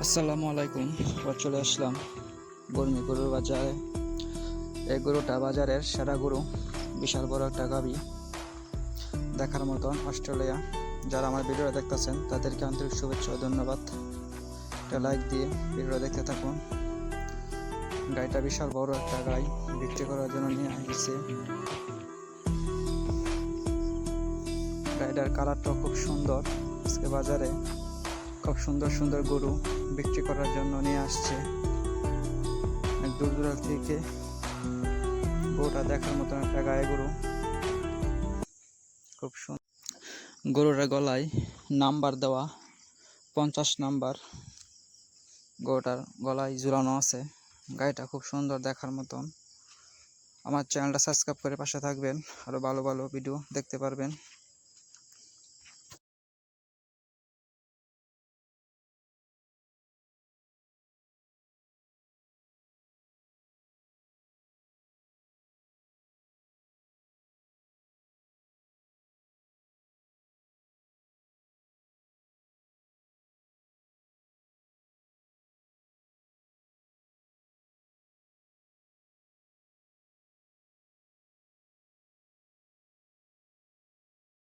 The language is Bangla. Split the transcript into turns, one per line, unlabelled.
আসসালামু আলাইকুম। আবার চলে আসলাম বর্মি গরুর বাজারে। এই গরুটা বাজারের সেরা গরু, বিশাল বড় একটা গাভী, দেখার মতন অস্ট্রেলিয়া। যারা আমার ভিডিওটা দেখতেছেন তাদেরকে আন্তরিক শুভেচ্ছা ও ধন্যবাদ। একটা লাইক দিয়ে ভিডিওটা দেখতে থাকুন। গাড়িটা বিশাল বড় একটা গাই, বিক্রি করার জন্য নিয়ে আসছে। গাড়িটার কালারটাও খুব সুন্দর। আজকে বাজারে খুব সুন্দর সুন্দর গরু বিক্রি করার জন্য নিয়ে আসছে। দূর দূরান্ত থেকে গরুটা দেখার মতন একটা গায়ে গরু, খুব সুন্দর। গরুটার গলায় নাম্বার দেওয়া 50 নাম্বার গরুটার গলায় ঝুলানো আছে। গাড়িটা খুব সুন্দর দেখার মতন। আমার চ্যানেলটা সাবস্ক্রাইব করে পাশে থাকবেন, আরও ভালো ভালো ভিডিও দেখতে পারবেন।